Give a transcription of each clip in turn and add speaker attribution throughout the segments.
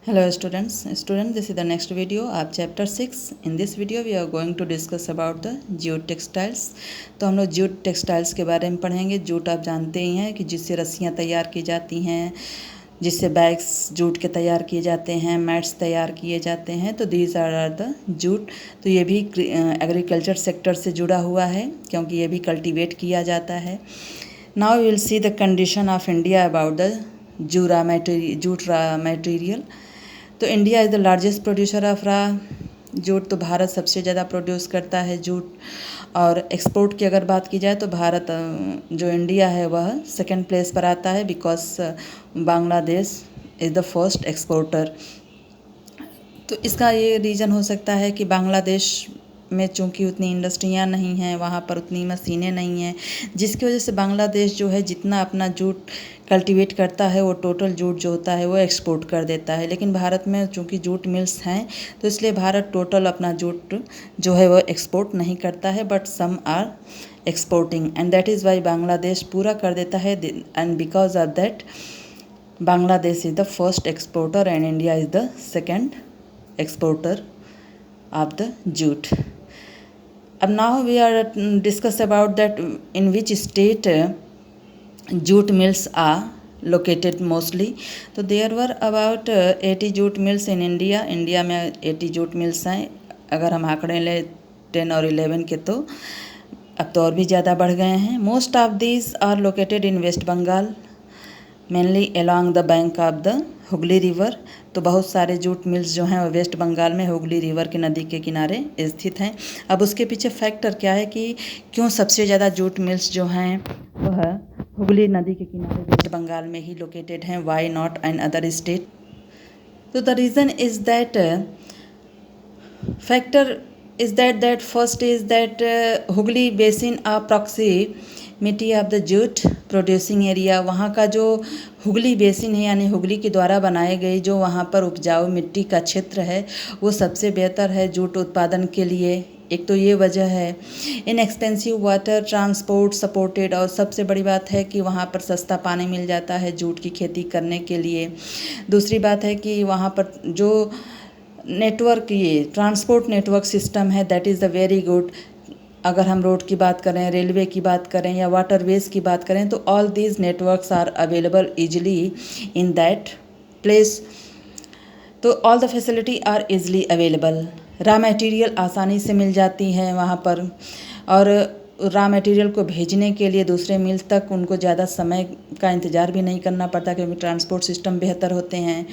Speaker 1: Hello students, this is the next video of chapter 6. In this video we are going to discuss about the jute textiles. तो हम लोग jute textiles के बारे में पढ़ेंगे। Jute आप जानते ही हैं कि जिससे रस्सियाँ तैयार की जाती हैं, जिससे बैग्स जूट के तैयार किए जाते हैं, मैट्स तैयार किए जाते हैं। तो दीज आर द जूट। तो ये भी एग्रीकल्चर सेक्टर से जुड़ा हुआ है क्योंकि ये भी कल्टीवेट किया जाता है। Now we will see the condition of India about the jute raw material. तो India is the largest producer of raw jute. तो भारत सबसे ज़्यादा प्रोड्यूस करता है जूट। और एक्सपोर्ट की अगर बात की जाए तो भारत जो इंडिया है वह सेकंड प्लेस पर आता है because Bangladesh is the first exporter. तो इसका ये रीज़न हो सकता है कि बांग्लादेश में चूँकि उतनी इंडस्ट्रियाँ नहीं हैं, वहाँ पर उतनी मशीनें नहीं हैं, जिसकी वजह से बांग्लादेश जो है जितना अपना जूट कल्टीवेट करता है वो टोटल जूट जो होता है वो एक्सपोर्ट कर देता है। लेकिन भारत में चूँकि जूट मिल्स हैं तो इसलिए भारत टोटल अपना जूट जो है वो एक्सपोर्ट नहीं करता है, but some are exporting and that is why Bangladesh पूरा कर देता है। And because of that Bangladesh is the first exporter and India is the second exporter of the jute. Now we are discuss about that in which state jute mills are located mostly. तो there were about 80 jute mills in India. India में 80 jute mills हैं। अगर हम आंकड़े लें 10 और 11 के तो अब तो और भी ज़्यादा बढ़ गए हैं। Most of these are located in West Bengal, mainly along the bank of the Hooghly river. तो बहुत सारे जूट मिल्स जो हैं वो वेस्ट बंगाल में हुगली रिवर की नदी के किनारे स्थित हैं। अब उसके पीछे फैक्टर क्या है कि क्यों सबसे ज़्यादा जूट मिल्स जो हैं वह हुगली नदी के किनारे वेस्ट बंगाल में ही लोकेटेड हैं, why not and other state. तो the reason is that factor is that first is that Hooghly basin proximity of the jute producing area. वहाँ का जो हुगली बेसिन है यानी हुगली के द्वारा बनाए गए जो वहाँ पर उपजाऊ मिट्टी का क्षेत्र है वो सबसे बेहतर है जूट उत्पादन के लिए। एक तो ये वजह है। इनएक्सपेंसिव वाटर ट्रांसपोर्ट सपोर्टेड, और सबसे बड़ी बात है कि वहाँ पर सस्ता पानी मिल जाता है जूट की खेती करने के लिए। दूसरी बात है कि वहाँ पर जो नेटवर्क ये ट्रांसपोर्ट नेटवर्क सिस्टम है that is the very good. अगर हम रोड की बात करें, रेलवे की बात करें या वाटरवेज की बात करें तो all these networks are available easily in that place. तो all the facility are easily available. Raw material आसानी से मिल जाती है वहाँ पर, और रॉ मटेरियल को भेजने के लिए दूसरे मिल तक उनको ज़्यादा समय का इंतज़ार भी नहीं करना पड़ता क्योंकि ट्रांसपोर्ट सिस्टम बेहतर होते हैं।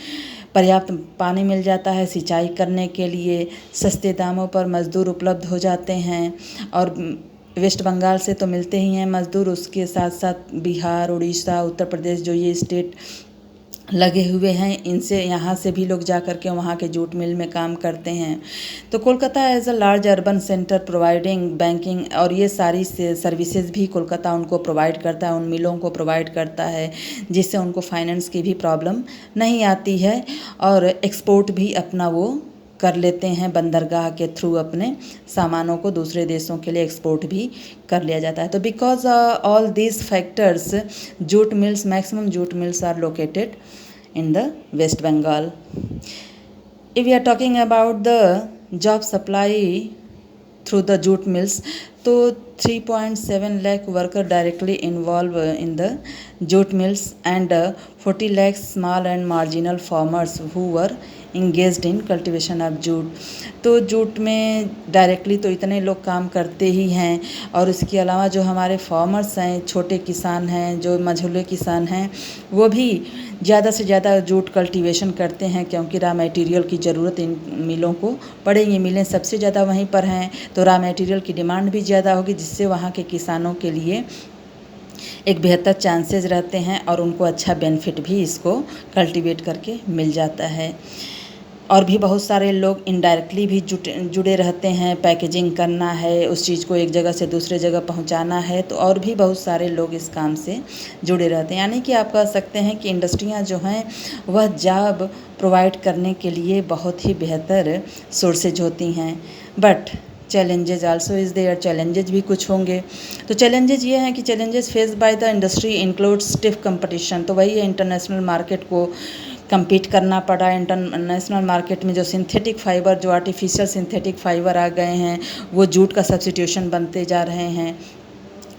Speaker 1: पर्याप्त पानी मिल जाता है सिंचाई करने के लिए, सस्ते दामों पर मज़दूर उपलब्ध हो जाते हैं। और वेस्ट बंगाल से तो मिलते ही हैं मज़दूर, उसके साथ साथ बिहार, उड़ीसा, उत्तर प्रदेश जो ये स्टेट लगे हुए हैं इनसे यहाँ से भी लोग जा कर के वहाँ के जूट मिल में काम करते हैं। तो Kolkata as a large urban centre providing banking, और ये सारी सर्विसेज भी कोलकाता उनको प्रोवाइड करता है, उन मिलों को प्रोवाइड करता है जिससे उनको फाइनेंस की भी प्रॉब्लम नहीं आती है और एक्सपोर्ट भी अपना वो कर लेते हैं बंदरगाह के थ्रू। अपने सामानों को दूसरे देशों के लिए एक्सपोर्ट भी कर लिया जाता है। तो because all these factors jute mills, maximum jute mills are located in the West Bengal. If we are talking about the job supply through the jute mills, तो 3.7 lakh worker directly involved in the jute mills and 40 lakh small and marginal farmers who were engaged in cultivation of jute। तो jute में directly तो इतने लोग काम करते ही हैं, और इसके अलावा जो हमारे फार्मर्स हैं, छोटे किसान हैं, जो मझोले किसान हैं, वो भी ज़्यादा से ज़्यादा जूट कल्टीवेशन करते हैं क्योंकि रॉ मटेरियल की ज़रूरत इन मिलों को पड़ेगी। मिलें सबसे ज़्यादा वहीं पर हैं तो रॉ मटेरियल की डिमांड भी ज़्यादा होगी, जिससे वहाँ के किसानों के लिए एक बेहतर चांसेस रहते हैं और उनको अच्छा बेनिफिट भी इसको कल्टीवेट करके मिल जाता है। और भी बहुत सारे लोग इनडायरेक्टली भी जुड़े रहते हैं, पैकेजिंग करना है, उस चीज़ को एक जगह से दूसरे जगह पहुंचाना है, तो और भी बहुत सारे लोग इस काम से जुड़े रहते हैं। यानी कि आप कह सकते हैं कि इंडस्ट्रियां जो हैं वह जॉब प्रोवाइड करने के लिए बहुत ही बेहतर सोर्सेज होती हैं। But challenges also is there, challenges भी कुछ होंगे। तो चैलेंजेज ये हैं कि challenges face by the industry include stiff competition. तो वही है, इंटरनेशनल मार्केट को compete करना पड़ा इंटरनेशनल मार्केट में। जो सिंथेटिक फाइबर, जो आर्टिफिशियल सिंथेटिक फाइबर आ गए हैं, वो जूट का सब्स्टिट्यूशन बनते जा रहे हैं,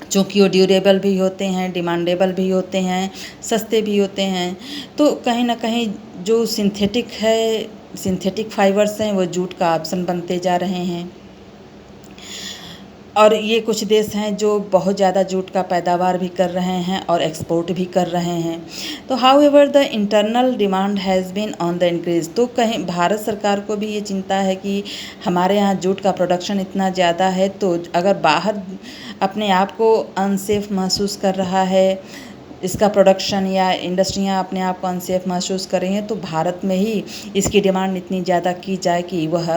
Speaker 1: चूँकि वो ड्यूरेबल भी होते हैं, डिमांडेबल भी होते हैं, सस्ते भी होते हैं। तो कहीं ना कहीं जो सिंथेटिक फाइबर्स हैं वो जूट का ऑप्शन बनते जा रहे हैं। और ये कुछ देश हैं जो बहुत ज़्यादा जूट का पैदावार भी कर रहे हैं और एक्सपोर्ट भी कर रहे हैं। तो however the internal demand has been on the increase. तो कहीं भारत सरकार को भी ये चिंता है कि हमारे यहाँ जूट का प्रोडक्शन इतना ज़्यादा है, तो अगर बाहर अपने आप को अनसेफ महसूस कर रहा है, इसका प्रोडक्शन या इंडस्ट्रियाँ अपने आप को अनसेफ महसूस कर रही हैं, तो भारत में ही इसकी डिमांड इतनी ज़्यादा की जाए कि वह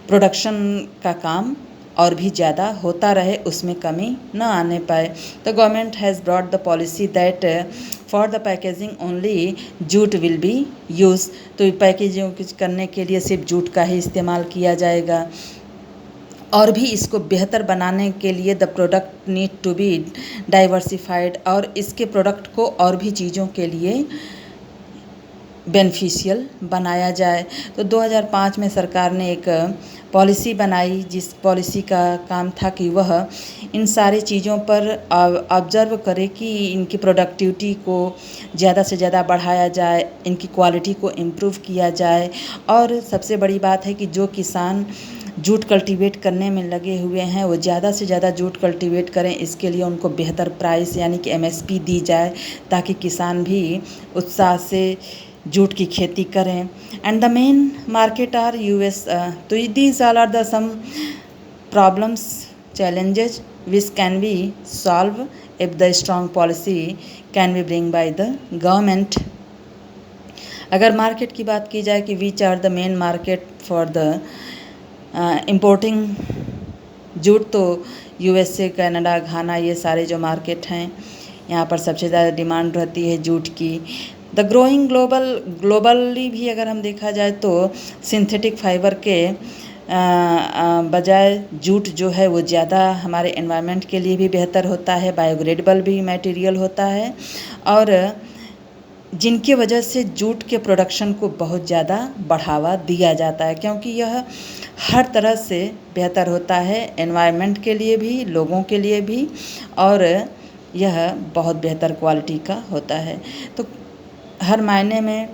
Speaker 1: प्रोडक्शन का काम और भी ज़्यादा होता रहे, उसमें कमी न आने पाए। The government has brought the policy that for the packaging only jute will be use. तो पैकेजिंग करने के लिए सिर्फ जूट का ही इस्तेमाल किया जाएगा। और भी इसको बेहतर बनाने के लिए the product need to be diversified, और इसके प्रोडक्ट को और भी चीज़ों के लिए बेनिफिशियल बनाया जाए। तो 2005 में सरकार ने एक पॉलिसी बनाई, जिस पॉलिसी का काम था कि वह इन सारी चीज़ों पर ऑब्जर्व करे कि इनकी प्रोडक्टिविटी को ज़्यादा से ज़्यादा बढ़ाया जाए, इनकी क्वालिटी को इम्प्रूव किया जाए। और सबसे बड़ी बात है कि जो किसान जूट कल्टीवेट करने में लगे हुए हैं वो ज़्यादा से ज़्यादा जूट कल्टीवेट करें, इसके लिए उनको बेहतर प्राइस यानी कि MSP दी जाए, ताकि किसान भी उत्साह से जूट की खेती करें। And the main market are US। तो these all are the some problems, challenges which can be solved if the strong policy can be bring by the government। अगर मार्केट की बात की जाए कि which are the main market for the importing jute, तो USA, Canada, Ghana, ये सारे जो मार्केट हैं, यहाँ पर सबसे ज़्यादा डिमांड रहती है जूट की। द ग्रोइंग ग्लोबली भी अगर हम देखा जाए तो सिंथेटिक फाइबर के बजाय जूट जो है वो ज़्यादा हमारे एनवायरनमेंट के लिए भी बेहतर होता है, बायोग्रेडेबल भी मटेरियल होता है, और जिनकी वजह से जूट के प्रोडक्शन को बहुत ज़्यादा बढ़ावा दिया जाता है, क्योंकि यह हर तरह से बेहतर होता है, एनवायरनमेंट के लिए भी, लोगों के लिए भी, और यह बहुत बेहतर क्वालिटी का होता है। तो हर मायने में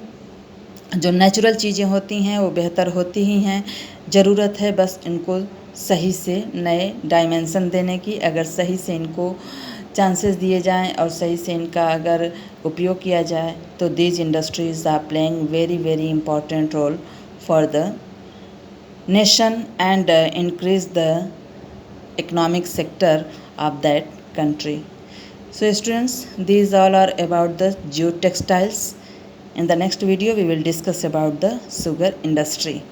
Speaker 1: जो नेचुरल चीज़ें होती हैं वो बेहतर होती ही हैं। ज़रूरत है बस इनको सही से नए डायमेंशन देने की। अगर सही से इनको चांसेस दिए जाएं और सही से इनका अगर उपयोग किया जाए, तो these industries are playing very important role for the nation and increase the economic sector of that country. So students, these all are about the jute textiles. In the next video we will discuss about the sugar industry.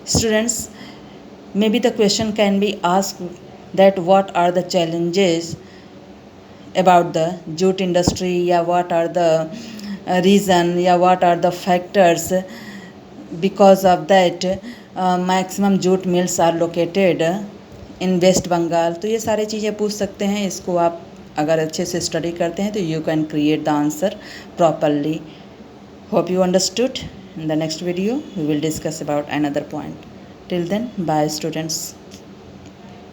Speaker 1: Students, maybe the question can be asked that what are the challenges about the jute industry, या what are the reason, या what are the factors because of that maximum jute mills are located in West Bengal। तो ये सारी चीज़ें पूछ सकते हैं। इसको आप अगर अच्छे से स्टडी करते हैं तो you can create the answer properly. Hope you understood. In the next video we will discuss about another point. Till then, bye students.